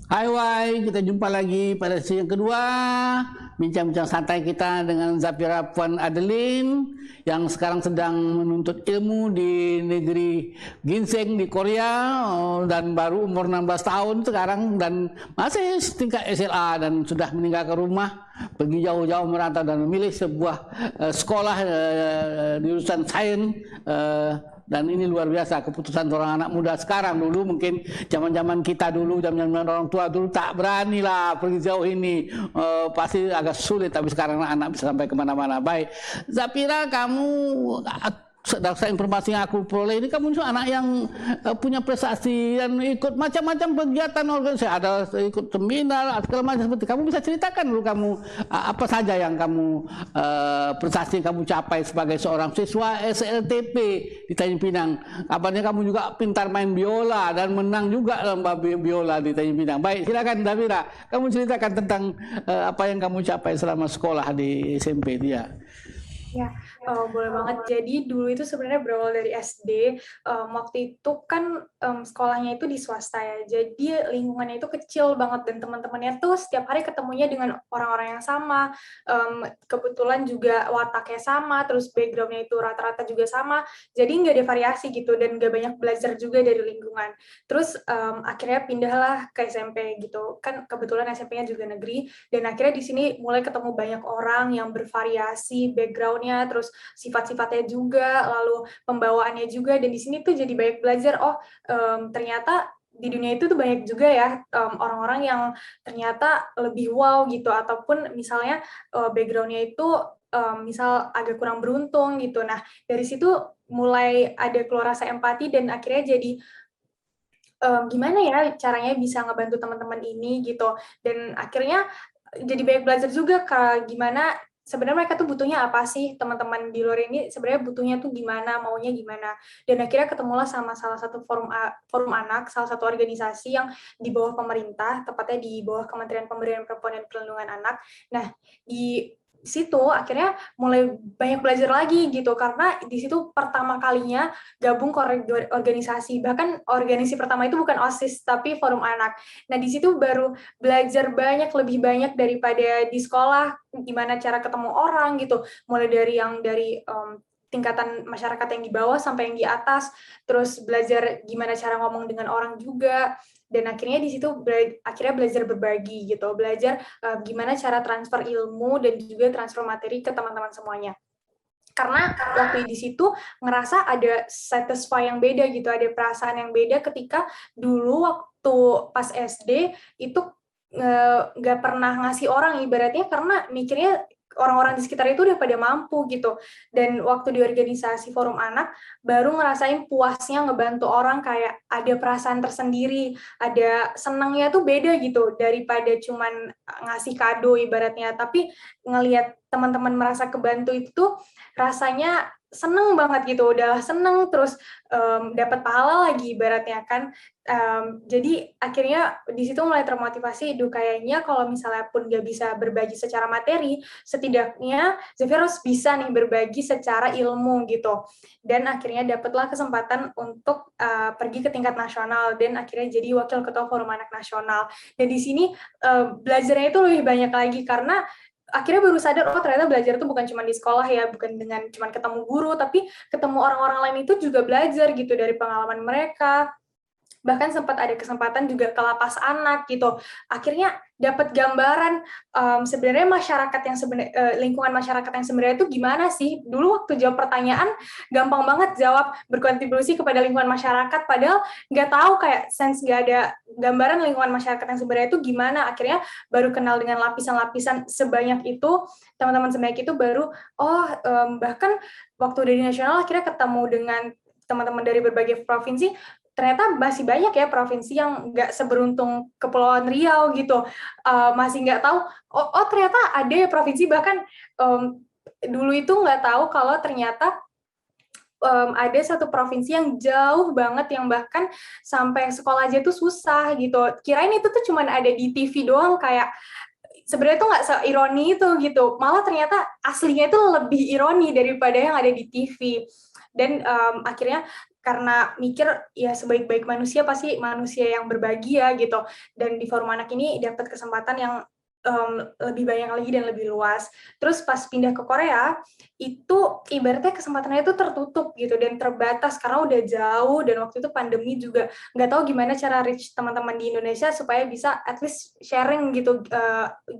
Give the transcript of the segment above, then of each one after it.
Hai Wai, kita jumpa lagi pada sesi yang kedua. Bincang-bincang santai kita dengan Zafira Puan Adeline yang sekarang sedang menuntut ilmu di negeri Ginseng di Korea, dan baru umur 16 tahun sekarang dan masih tingkat SLA dan sudah meninggalkan rumah, pergi jauh-jauh merantau dan memilih sebuah sekolah di jurusan sains. Dan ini luar biasa keputusan seorang anak muda sekarang. Dulu mungkin zaman-zaman kita dulu, zaman-zaman orang tua dulu tak berani lah pergi jauh ini, pasti agak sulit. Tapi sekarang anak bisa sampai kemana-mana. Baik, Zafira, kamu berdasarkan informasi yang aku peroleh ini, kamu anak yang punya prestasi dan ikut macam-macam kegiatan organisasi, ada ikut seminar segala macam. Seperti kamu bisa ceritakan dulu kamu apa saja yang kamu prestasi yang kamu capai sebagai seorang siswa SLTP di Tanjung Pinang. Kabarnya kamu juga pintar main biola dan menang juga lomba biola di Tanjung Pinang. Baik, silakan Zafira, kamu ceritakan tentang apa yang kamu capai selama sekolah di SMP dia. Ya, boleh banget. Jadi dulu itu sebenarnya berawal dari SD. Waktu itu kan sekolahnya itu di swasta ya. Jadi lingkungannya itu kecil banget dan teman-temannya tuh setiap hari ketemunya dengan orang-orang yang sama. Kebetulan juga wataknya sama, terus background-nya itu rata-rata juga sama. Jadi nggak ada variasi gitu dan nggak banyak belajar juga dari lingkungan. Terus akhirnya pindahlah ke SMP gitu. Kan kebetulan SMP-nya juga negeri dan akhirnya di sini mulai ketemu banyak orang yang bervariasi background, terus sifat-sifatnya juga, lalu pembawaannya juga, dan di sini tuh jadi banyak belajar, ternyata di dunia itu tuh banyak juga ya orang-orang yang ternyata lebih wow gitu, ataupun misalnya background-nya itu misal agak kurang beruntung gitu. Nah, dari situ mulai ada keluar rasa empati dan akhirnya jadi gimana ya caranya bisa ngebantu teman-teman ini gitu, dan akhirnya jadi banyak belajar juga gimana sebenarnya mereka tuh butuhnya apa sih, teman-teman di luar ini sebenarnya butuhnya tuh gimana, maunya gimana. Dan akhirnya ketemulah sama salah satu forum anak, salah satu organisasi yang di bawah pemerintah, tepatnya di bawah Kementerian Pemberdayaan Perempuan dan Perlindungan Anak. Nah, di situ akhirnya mulai banyak belajar lagi gitu, karena di situ pertama kalinya gabung ke organisasi, bahkan organisasi pertama itu bukan OSIS tapi forum anak. Nah, di situ baru belajar lebih banyak daripada di sekolah, gimana cara ketemu orang gitu, mulai dari tingkatan masyarakat yang di bawah sampai yang di atas, terus belajar gimana cara ngomong dengan orang juga, dan akhirnya di situ akhirnya belajar berbagi gitu, belajar gimana cara transfer ilmu dan juga transfer materi ke teman-teman semuanya. Karena waktu di situ ngerasa ada satisfy yang beda gitu, ada perasaan yang beda ketika dulu waktu pas SD itu nggak pernah ngasih orang ibaratnya, karena mikirnya orang-orang di sekitar itu udah pada mampu gitu. Dan waktu di organisasi forum anak baru ngerasain puasnya ngebantu orang, kayak ada perasaan tersendiri, ada senangnya tuh beda gitu daripada cuman ngasih kado ibaratnya, tapi ngelihat teman-teman merasa kebantu itu rasanya seneng banget gitu, udahlah seneng terus dapat pahala lagi ibaratnya kan. Jadi akhirnya di situ mulai termotivasi, kayaknya kalau misalnya pun nggak bisa berbagi secara materi, setidaknya Zafira harus bisa nih berbagi secara ilmu gitu. Dan akhirnya dapatlah kesempatan untuk pergi ke tingkat nasional dan akhirnya jadi wakil ketua forum anak nasional. Dan di sini belajarnya itu lebih banyak lagi, karena akhirnya baru sadar, ternyata belajar itu bukan cuma di sekolah ya, bukan dengan cuma ketemu guru, tapi ketemu orang-orang lain itu juga belajar gitu dari pengalaman mereka. Bahkan sempat ada kesempatan juga ke lapas anak gitu. Akhirnya dapat gambaran sebenarnya masyarakat yang lingkungan masyarakat yang sebenarnya itu gimana sih. Dulu waktu jawab pertanyaan gampang banget jawab berkontribusi kepada lingkungan masyarakat, padahal nggak tahu kayak nggak ada gambaran lingkungan masyarakat yang sebenarnya itu gimana. Akhirnya baru kenal dengan lapisan-lapisan sebanyak itu, teman-teman sebanyak itu baru bahkan waktu dari nasional akhirnya ketemu dengan teman-teman dari berbagai provinsi. Ternyata masih banyak ya provinsi yang nggak seberuntung Kepulauan Riau gitu, masih nggak tahu, ternyata ada ya provinsi, bahkan dulu itu nggak tahu kalau ternyata ada satu provinsi yang jauh banget, yang bahkan sampai sekolah aja tuh susah gitu. Kirain itu tuh cuman ada di TV doang, kayak sebenarnya tuh nggak seironi itu gitu, malah ternyata aslinya itu lebih ironi daripada yang ada di TV. Dan akhirnya karena mikir ya sebaik-baik manusia pasti manusia yang berbagi ya gitu, dan di forum anak ini dapat kesempatan yang lebih banyak lagi dan lebih luas. Terus pas pindah ke Korea itu ibaratnya kesempatannya itu tertutup gitu dan terbatas karena udah jauh, dan waktu itu pandemi juga nggak tahu gimana cara reach teman-teman di Indonesia supaya bisa at least sharing gitu,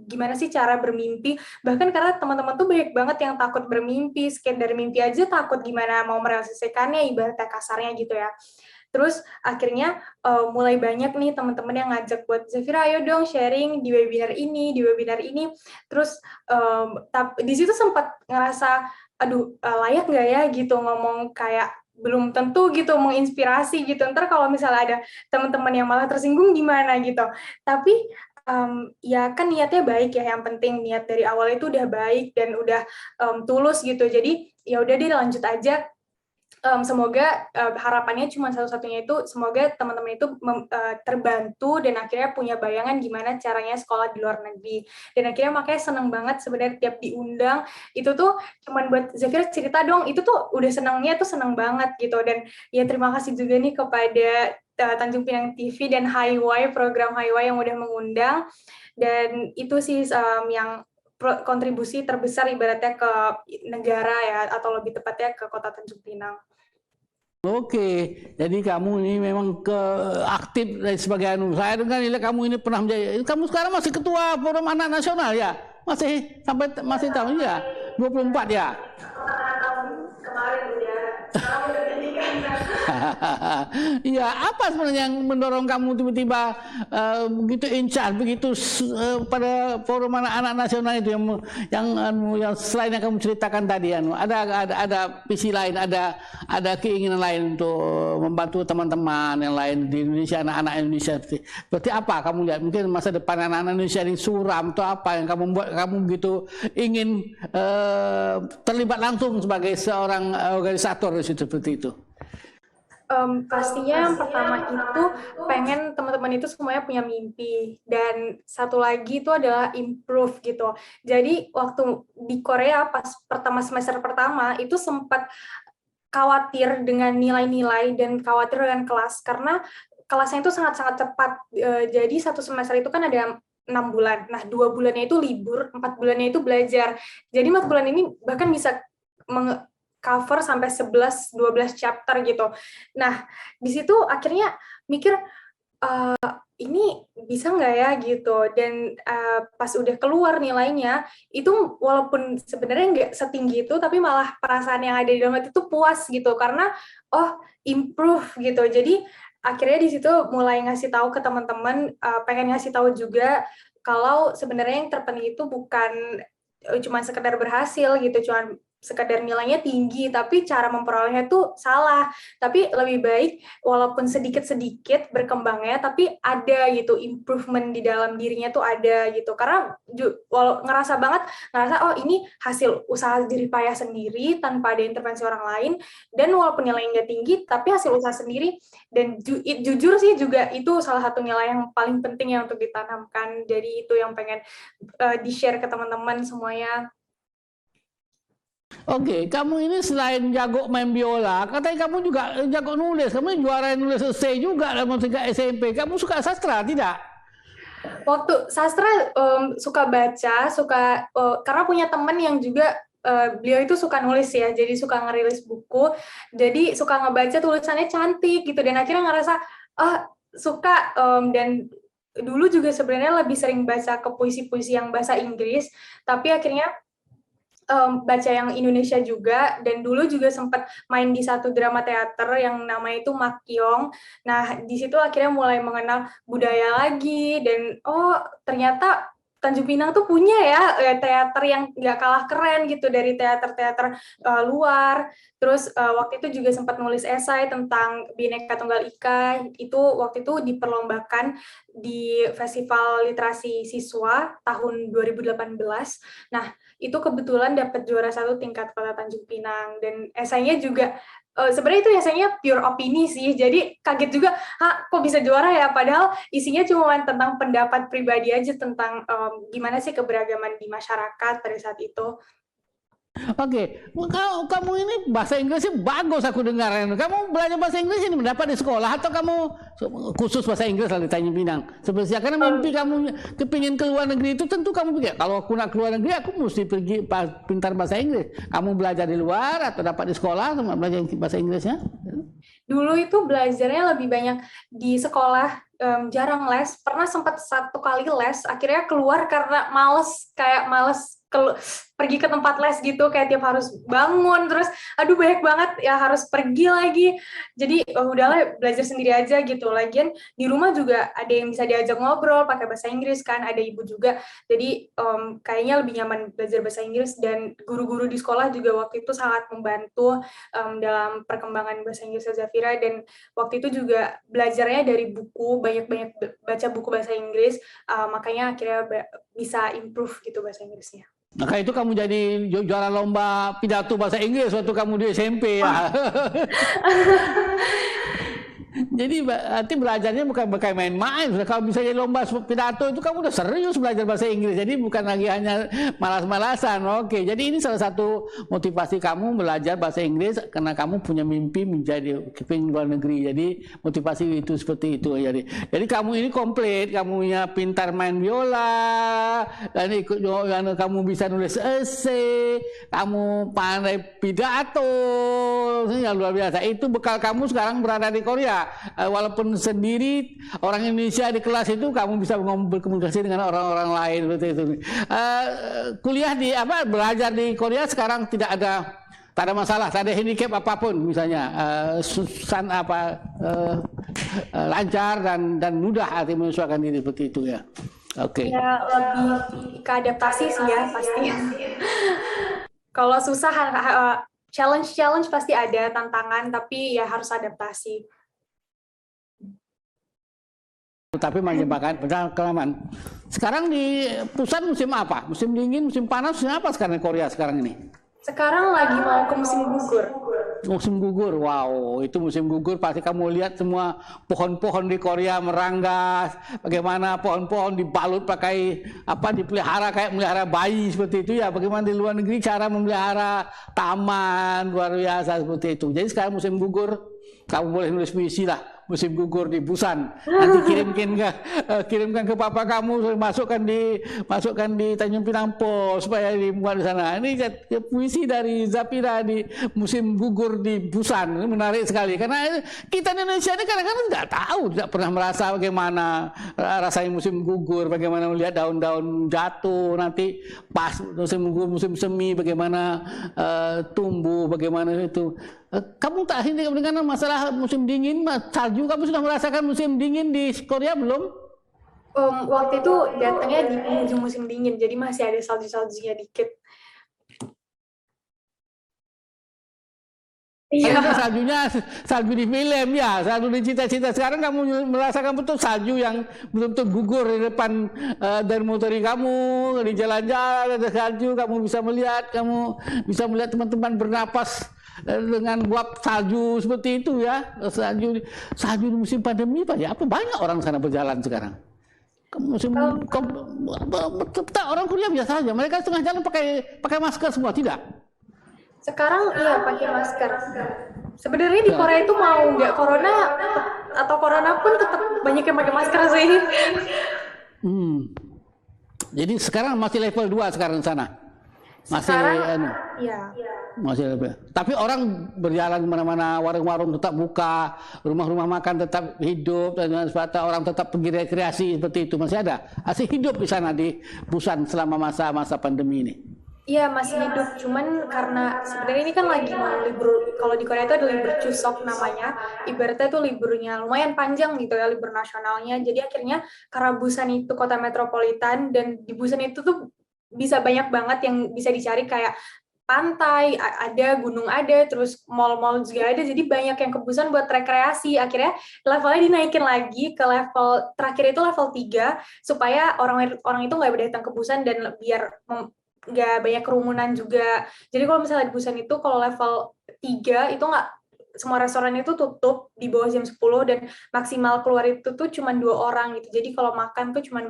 gimana sih cara bermimpi. Bahkan karena teman-teman tuh banyak banget yang takut bermimpi, dari mimpi aja takut gimana mau merealisasikannya, ibaratnya kasarnya gitu ya. Terus akhirnya mulai banyak nih teman-teman yang ngajak buat, Zafira ayo dong sharing di webinar ini, di webinar ini. Terus di situ sempat ngerasa, aduh layak nggak ya gitu ngomong, kayak belum tentu gitu menginspirasi gitu. Ntar kalau misalnya ada teman-teman yang malah tersinggung gimana gitu. Tapi ya kan niatnya baik ya, yang penting niat dari awal itu udah baik dan udah tulus gitu. Jadi ya udah deh lanjut aja. Semoga harapannya cuma satu-satunya itu semoga teman-teman itu terbantu dan akhirnya punya bayangan gimana caranya sekolah di luar negeri. Dan akhirnya makanya seneng banget sebenarnya tiap diundang itu tuh cuman buat Zafira cerita dong, itu tuh udah senengnya tuh seneng banget gitu. Dan ya terima kasih juga nih kepada Tanjung Pinang TV dan Highway, program Highway yang udah mengundang. Dan itu sih yang kontribusi terbesar ibaratnya ke negara ya, atau lebih tepatnya ke Kota Tanjung Pinang. Oke, jadi kamu ini memang aktif sebagai anu. Saya dengar nilai kamu ini pernah menjadi, kamu sekarang masih ketua Forum Anak Nasional ya? Masih sampai masih tahun ya? 24 ya? Kemarin udah, sekarang udah pendidikan. Iya, apa sebenarnya yang mendorong kamu tiba-tiba begitu in charge, begitu pada Forum Anak-anak Nasional itu yang selain yang kamu ceritakan tadi, ada visi lain, ada keinginan lain untuk membantu teman-teman yang lain di Indonesia, anak-anak Indonesia. Berarti apa kamu lihat? Mungkin masa depan anak-anak Indonesia ini suram atau apa yang kamu membuat kamu begitu ingin terlibat langsung sebagai seorang organisator seperti itu? Pastinya yang pertama itu pengen teman-teman itu semuanya punya mimpi, dan satu lagi itu adalah improve gitu. Jadi waktu di Korea pas semester pertama itu sempat khawatir dengan nilai-nilai dan khawatir dengan kelas karena kelasnya itu sangat-sangat cepat. Jadi satu semester itu kan ada 6 bulan. Nah, 2 bulannya itu libur, 4 bulannya itu belajar. Jadi 4 bulan ini bahkan bisa cover sampai 11-12 chapter gitu. Nah, di situ akhirnya mikir, ini bisa nggak ya gitu, dan pas udah keluar nilainya, itu walaupun sebenarnya nggak setinggi itu, tapi malah perasaan yang ada di dalam hati itu puas gitu, karena, oh improve gitu. Jadi akhirnya di situ mulai ngasih tahu ke teman-teman, pengen ngasih tahu juga kalau sebenarnya yang terpenting itu bukan cuma sekedar berhasil gitu, cuma sekedar nilainya tinggi, tapi cara memperolehnya tuh salah. Tapi lebih baik walaupun sedikit-sedikit berkembangnya, tapi ada gitu improvement di dalam dirinya tuh ada gitu. Karena walau ngerasa oh ini hasil usaha jerih payah sendiri tanpa ada intervensi orang lain, dan walaupun nilainya nggak tinggi, tapi hasil usaha sendiri. Dan jujur sih juga itu salah satu nilai yang paling penting ya untuk ditanamkan. Jadi itu yang pengen di-share ke teman-teman semuanya. Oke, kamu ini selain jago main biola, katanya kamu juga jago nulis. Kamu juara nulis esai juga dalam tingkat SMP. Kamu suka sastra, tidak? Waktu sastra suka baca, karena punya teman yang juga beliau itu suka nulis ya, jadi suka ngerilis buku, jadi suka ngebaca tulisannya cantik gitu, dan akhirnya ngerasa suka, dan dulu juga sebenarnya lebih sering baca ke puisi-puisi yang bahasa Inggris, tapi akhirnya baca yang Indonesia juga, dan dulu juga sempat main di satu drama teater yang namanya itu Makyong. Nah, di situ akhirnya mulai mengenal budaya lagi, dan ternyata Tanjung Pinang tuh punya ya teater yang nggak kalah keren gitu dari teater-teater luar. Terus waktu itu juga sempat nulis esai tentang Bhinneka Tunggal Ika, itu waktu itu diperlombakan di Festival Literasi Siswa tahun 2018. Nah, itu kebetulan dapat juara 1 tingkat Kota Tanjung Pinang, dan esainya juga sebenarnya itu esainya pure opini sih, jadi kaget juga, kok bisa juara ya, padahal isinya cuma tentang pendapat pribadi aja tentang gimana sih keberagaman di masyarakat pada saat itu. Oke, kamu ini bahasa Inggrisnya bagus aku dengar. Kamu belajar bahasa Inggris ini mendapat di sekolah atau kamu khusus bahasa Inggris lah di Tanjung Pinang? Sebenarnya karena mimpi kamu kepingin ke luar negeri itu tentu kamu pikir kalau aku nak keluar negeri aku mesti pergi pintar bahasa Inggris. Kamu belajar di luar atau dapat di sekolah sama belajar bahasa Inggrisnya? Dulu itu belajarnya lebih banyak di sekolah, jarang les. Pernah sempat 1 kali les, akhirnya keluar karena males pergi ke tempat les gitu, kayak tiap harus bangun, terus aduh banyak banget ya harus pergi lagi. Jadi udahlah belajar sendiri aja gitu. Lagian di rumah juga ada yang bisa diajak ngobrol pakai bahasa Inggris kan, ada ibu juga. Jadi kayaknya lebih nyaman belajar bahasa Inggris, dan guru-guru di sekolah juga waktu itu sangat membantu dalam perkembangan bahasa Inggris Zafira, dan waktu itu juga belajarnya dari buku, banyak-banyak baca buku bahasa Inggris, makanya akhirnya bisa improve gitu bahasa Inggrisnya. Maka itu kamu jadi juara lomba pidato bahasa Inggris waktu kamu di SMP ya. Jadi nanti belajarnya bukan main-main. Kalau bisa jadi lomba pidato itu kamu udah serius belajar bahasa Inggris. Jadi bukan lagi hanya malas-malasan. Oke, jadi ini salah satu motivasi kamu belajar bahasa Inggris karena kamu punya mimpi menjadi kepingin luar negeri. Jadi motivasi itu seperti itu. Jadi kamu ini komplit. Kamunya pintar main biola, dan kamu bisa nulis esai, kamu pandai pidato, yang luar biasa. Itu bekal kamu sekarang berada di Korea. Walaupun sendiri orang Indonesia di kelas itu kamu bisa berkomunikasi dengan orang-orang lain seperti itu. Kuliah belajar di Korea sekarang tak ada masalah, tak ada handicap apapun misalnya, lancar dan mudah hati menyesuaikan diri seperti itu ya. Oke. Ya lebih ke adaptasi sih ya pasti. Kalau susah challenge pasti ada tantangan, tapi ya harus adaptasi. Tapi menyebarkan pengalaman. Sekarang di pusat musim apa? Musim dingin, musim panas, musim apa sekarang di Korea sekarang ini? Sekarang lagi mau ke musim gugur. Musim gugur, wow, itu musim gugur pasti kamu lihat semua pohon-pohon di Korea meranggas, bagaimana pohon-pohon dibalut pakai dipelihara kayak melihara bayi seperti itu ya. Bagaimana di luar negeri cara memelihara taman luar biasa seperti itu. Jadi sekarang musim gugur, kamu boleh nulis puisi lah. Musim gugur di Busan, nanti kirimkan ke papa kamu, masukkan di Tanjung Pinang Post supaya dimuat di sana. Ini puisi dari Zafira di musim gugur di Busan. Ini menarik sekali karena kita di Indonesia ini kadang-kadang tidak pernah merasa bagaimana rasanya musim gugur, bagaimana melihat daun-daun jatuh, nanti pas musim gugur, musim semi, bagaimana tumbuh, bagaimana itu. Kamu tak hindik dengan masalah musim dingin, salju. Kamu sudah merasakan musim dingin di Korea belum? Waktu itu datangnya di penghujung musim dingin, jadi masih ada salju-saljunya dikit. Iya. Salju di film ya, salju di cita-cita. Sekarang kamu merasakan betul salju yang betul-betul gugur di depan dormitory kamu, di jalan-jalan ada salju. Kamu bisa melihat teman-teman bernapas dengan uap salju seperti itu ya. Salju di musim pandemi apa banyak orang sana berjalan sekarang. Orang Korea biasa saja, mereka setengah jalan pakai masker semua, tidak? Sekarang iya pakai masker. Sebenarnya di Korea itu mau nggak corona atau corona pun tetap banyak yang pakai masker sih. Jadi sekarang masih level 2 sekarang sana. Masih level. Tapi orang berjalan kemana-mana, warung-warung tetap buka, rumah-rumah makan tetap hidup, dan sebagainya, orang tetap pergi rekreasi seperti itu. Masih hidup di sana di Busan selama masa pandemi ini. Iya masih hidup, cuman karena sebenarnya ini kan lagi mau libur. Kalau di Korea itu ada libur Chuseok namanya, ibaratnya itu liburnya lumayan panjang gitu ya, libur nasionalnya. Jadi akhirnya karena Busan itu kota metropolitan, dan di Busan itu tuh bisa banyak banget yang bisa dicari, kayak pantai ada, gunung ada, terus mall-mall juga ada, jadi banyak yang ke Busan buat rekreasi. Akhirnya levelnya dinaikin lagi ke level terakhir itu level 3 supaya orang itu nggak datang ke Busan dan biar nggak banyak kerumunan juga. Jadi kalau misalnya di Busan itu kalau level 3 itu nggak semua restoran itu tutup di bawah jam 10 dan maksimal keluar itu tuh cuma 2 orang gitu. Jadi kalau makan tuh cuman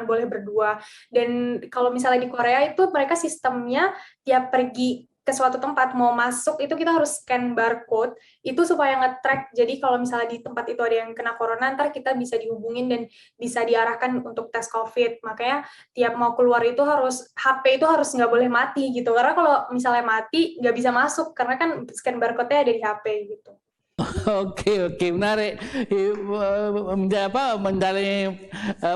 boleh berdua. Dan kalau misalnya di Korea itu mereka sistemnya tiap pergi ke suatu tempat mau masuk itu kita harus scan barcode itu supaya nge-track. Jadi kalau misalnya di tempat itu ada yang kena corona, ntar kita bisa dihubungin dan bisa diarahkan untuk tes COVID. Makanya tiap mau keluar itu HP itu harus nggak boleh mati gitu. Karena kalau misalnya mati nggak bisa masuk karena kan scan barcode-nya ada di HP gitu. Oke, menarik. Menjalani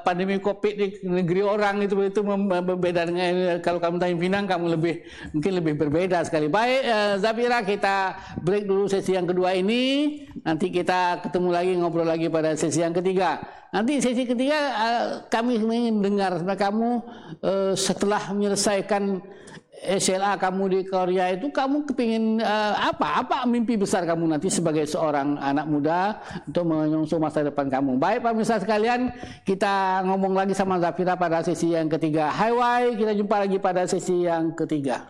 pandemi COVID di negeri orang itu berbeda dengan kalau kamu tanya Pinang, kamu mungkin lebih berbeda sekali. Baik, Zafira, kita break dulu sesi yang kedua ini. Nanti kita ketemu lagi, ngobrol lagi pada sesi yang ketiga. Nanti sesi ketiga kami ingin dengar kamu setelah menyelesaikan SLA kamu di Korea itu, kamu kepingin apa mimpi besar kamu nanti sebagai seorang anak muda untuk menyongsong masa depan kamu. Baik pemirsa sekalian, kita ngomong lagi sama Zafira pada sesi yang ketiga. Hai, kita jumpa lagi pada sesi yang ketiga.